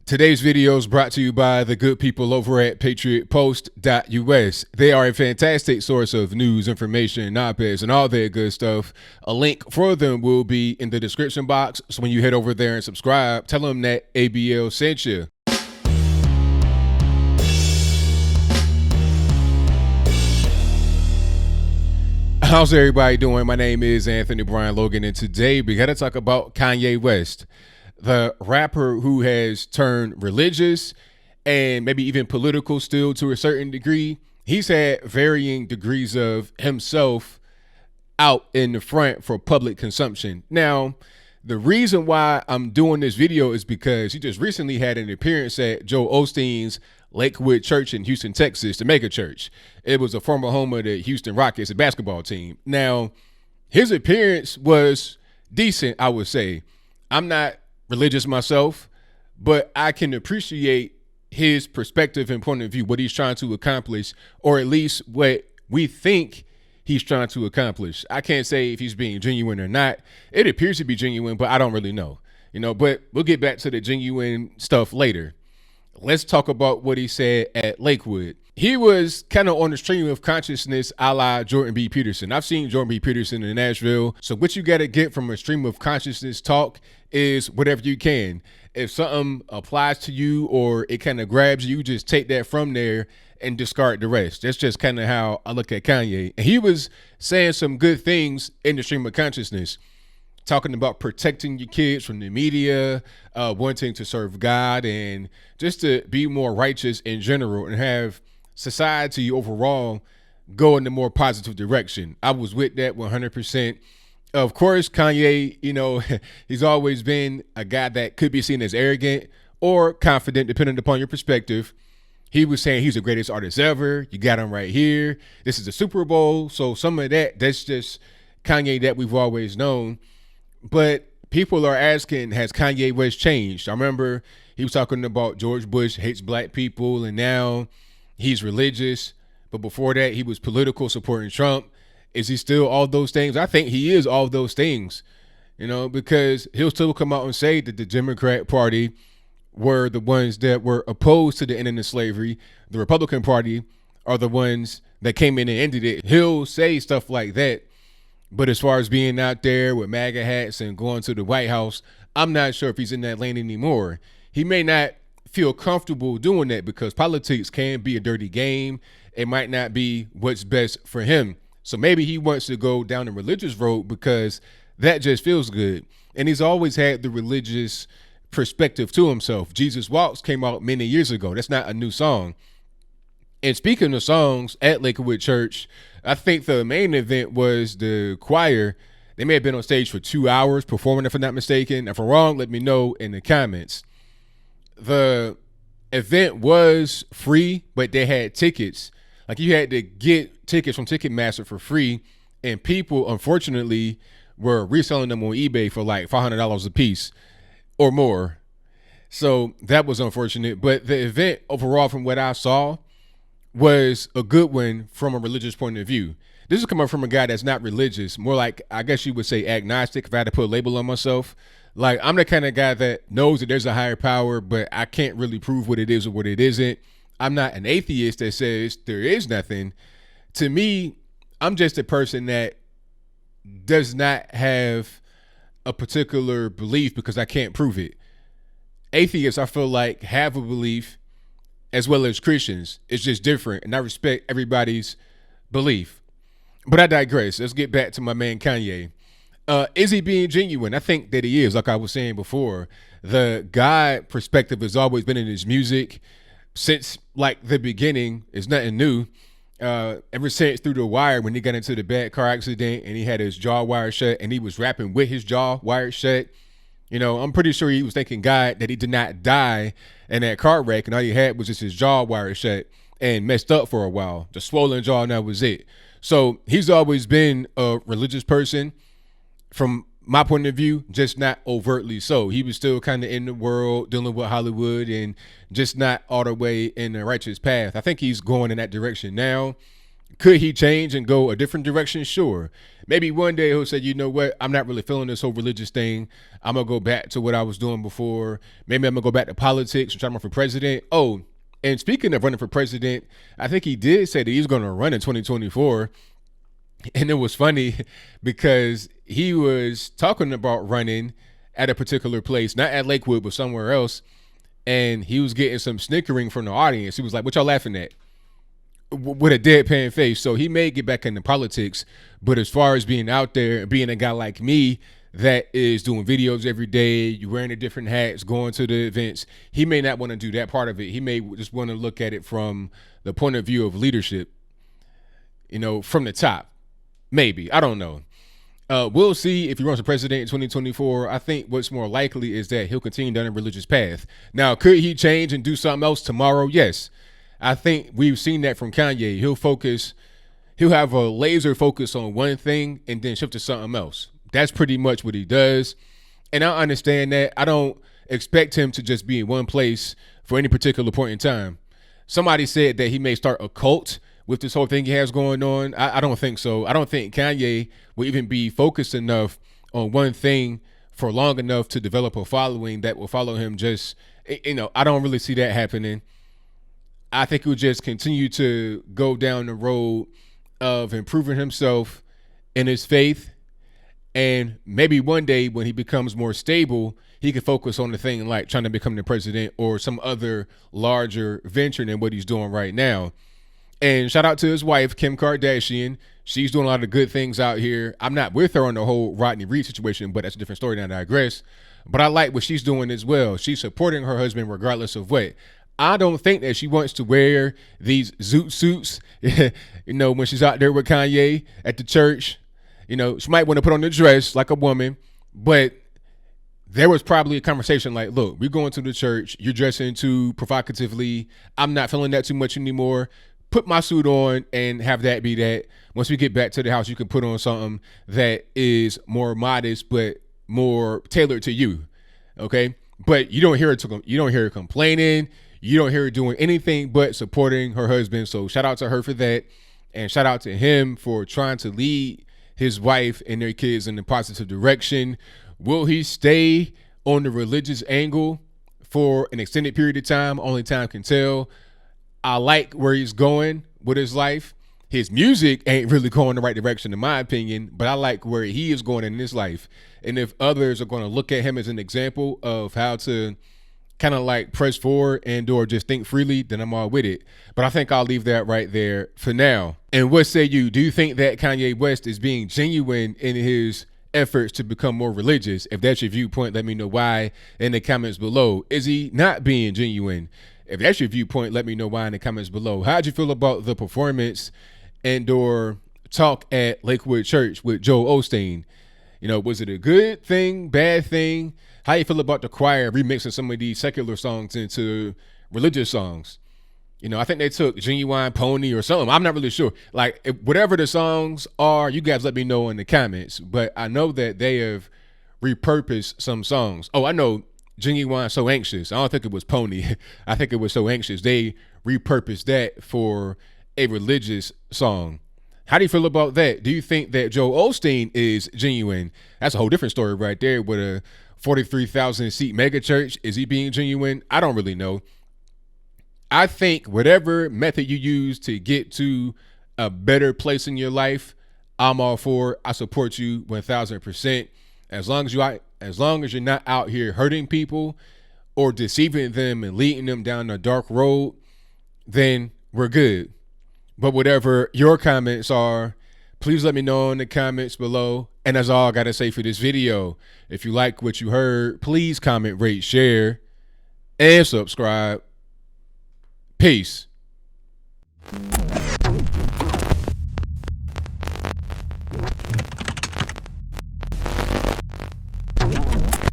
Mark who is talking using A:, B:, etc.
A: Today's video is brought to you by the good people over at patriotpost.us. They are a fantastic source of news, information, op-eds, and all that good stuff. A link for them will be in the description box. So when you head over there and subscribe, tell them that ABL sent you. How's everybody doing? My name is Anthony Brian Logan, and today we got to talk about Kanye West, the rapper who has turned religious and maybe even political still to a certain degree. He's had varying degrees of himself out in the front for public consumption. Now, the reason why I'm doing this video is because he just recently had an appearance at Joel Osteen's Lakewood Church in Houston, Texas, the megachurch. It was a former home of the Houston Rockets, a basketball team. Now, his appearance was decent, I would say. I'm not religious myself, but I can appreciate his perspective and point of view, what he's trying to accomplish, or at least what we think he's trying to accomplish. I can't say if he's being genuine or not. It appears to be genuine, but I don't really know, but we'll get back to the genuine stuff later. Let's talk about what he said at Lakewood. He was kind of on the stream of consciousness a la Jordan B. Peterson. I've seen Jordan B. Peterson in Nashville. So what you got to get from a stream of consciousness talk is whatever you can. If something applies to you or it kind of grabs you, just take that from there and discard the rest. That's just kind of how I look at Kanye. And he was saying some good things in the stream of consciousness, talking about protecting your kids from the media, wanting to serve God, and just to be more righteous in general and have society overall go in a more positive direction. I was with that 100%. Of course, Kanye, he's always been a guy that could be seen as arrogant or confident, depending upon your perspective. He was saying he's the greatest artist ever. You got him right here. This is the Super Bowl. So some of that's just Kanye that we've always known. But people are asking, has Kanye West changed? I remember he was talking about George Bush hates black people, and now he's religious. But before that, he was political, supporting Trump. Is he still all those things? I think he is all those things, because he'll still come out and say that the Democrat Party were the ones that were opposed to the ending of slavery. The Republican Party are the ones that came in and ended it. He'll say stuff like that. But as far as being out there with MAGA hats and going to the White House, I'm not sure if he's in that lane anymore. He may not feel comfortable doing that because politics can be a dirty game. It might not be what's best for him. So maybe he wants to go down the religious road because that just feels good. And he's always had the religious perspective to himself. Jesus Walks came out many years ago. That's not a new song. And speaking of songs at Lakewood Church, I think the main event was the choir. They may have been on stage for 2 hours performing, if I'm not mistaken. If I'm wrong, let me know in the comments. The event was free, but they had tickets. Like, you had to get tickets from Ticketmaster for free, and people, unfortunately, were reselling them on eBay for like $500 a piece or more. So that was unfortunate. But the event overall, from what I saw, was a good one from a religious point of view. This is coming from a guy that's not religious, more like, I guess you would say, agnostic, if I had to put a label on myself. Like, I'm the kind of guy that knows that there's a higher power, but I can't really prove what it is or what it isn't. I'm not an atheist that says there is nothing. To me, I'm just a person that does not have a particular belief because I can't prove it. Atheists, I feel like, have a belief, as well as Christians. It's just different, and I respect everybody's belief. But I digress. Let's get back to my man Kanye. Is he being genuine? I think that he is. Like I was saying before, the God perspective has always been in his music since like the beginning. It's nothing new. Ever since Through the Wire, when he got into the bad car accident and he had his jaw wired shut and he was rapping with his jaw wired shut. I'm pretty sure he was thanking God that he did not die in that car wreck, and all he had was just his jaw wired shut and messed up for a while. The swollen jaw, and that was it. So he's always been a religious person from my point of view, just not overtly so. He was still kind of in the world, dealing with Hollywood, and just not all the way in the righteous path. I think he's going in that direction now. Could he change and go a different direction? Sure. Maybe one day he'll say, you know what, I'm not really feeling this whole religious thing. I'm going to go back to what I was doing before. Maybe I'm going to go back to politics and try to run for president. Oh, and speaking of running for president, I think he did say that he's going to run in 2024. And it was funny because he was talking about running at a particular place, not at Lakewood, but somewhere else. And he was getting some snickering from the audience. He was like, what y'all laughing at? With a deadpan face. So he may get back into politics, but as far as being out there and being a guy like me that is doing videos every day, you wearing the different hats, going to the events, he may not want to do that part of it. He may just want to look at it from the point of view of leadership, you know, from the top. Maybe. I don't know. We'll see if he runs for president in 2024. I think what's more likely is that he'll continue down a religious path. Now, could he change and do something else tomorrow? Yes. I think we've seen that from Kanye. He'll have a laser focus on one thing and then shift to something else. That's pretty much what he does. And I understand that. I don't expect him to just be in one place for any particular point in time. Somebody said that he may start a cult with this whole thing he has going on. I don't think so. I don't think Kanye will even be focused enough on one thing for long enough to develop a following that will follow him. Just, you know, I don't really see that happening. I think he'll just continue to go down the road of improving himself in his faith. And maybe one day when he becomes more stable, he can focus on the thing like trying to become the president or some other larger venture than what he's doing right now. And shout out to his wife, Kim Kardashian. She's doing a lot of good things out here. I'm not with her on the whole Rodney Reed situation, but that's a different story now, I digress. But I like what she's doing as well. She's supporting her husband regardless of what. I don't think that she wants to wear these zoot suits, you know, when she's out there with Kanye at the church. You know, she might want to put on the dress like a woman, but there was probably a conversation like, look, we're going to the church. You're dressing too provocatively. I'm not feeling that too much anymore. Put my suit on and have that be that. Once we get back to the house, you can put on something that is more modest, but more tailored to you. Okay. But you don't hear her complaining. You don't hear her doing anything but supporting her husband. So shout out to her for that. And shout out to him for trying to lead his wife and their kids in the positive direction. Will he stay on the religious angle for an extended period of time? Only time can tell. I like where he's going with his life. His music ain't really going the right direction, in my opinion, but I like where he is going in his life. And if others are going to look at him as an example of how to kind of like press forward and or just think freely, then I'm all with it. But I think I'll leave that right there for now. And what say you? Do you think that Kanye West is being genuine in his efforts to become more religious? If that's your viewpoint, let me know why in the comments below. Is he not being genuine? If that's your viewpoint, let me know why in the comments below. How'd you feel about the performance and or talk at Lakewood Church with Joel Osteen? You know, was it a good thing, bad thing? How you feel about the choir remixing some of these secular songs into religious songs? You know, I think they took Genuine Pony or something. I'm not really sure. Like, whatever the songs are, you guys let me know in the comments. But I know that they have repurposed some songs. Oh, I know Genuine So Anxious. I don't think it was Pony. I think it was So Anxious. They repurposed that for a religious song. How do you feel about that? Do you think that Joel Osteen is genuine? That's a whole different story right there with a 43,000 seat megachurch. Is he being genuine? I don't really know. I think whatever method you use to get to a better place in your life, I'm all for. I support you 1,000%. As long as you're not out here hurting people or deceiving them and leading them down a dark road, then we're good. But whatever your comments are, please let me know in the comments below. And that's all I got to say for this video. If you like what you heard, please comment, rate, share, and subscribe. Peace.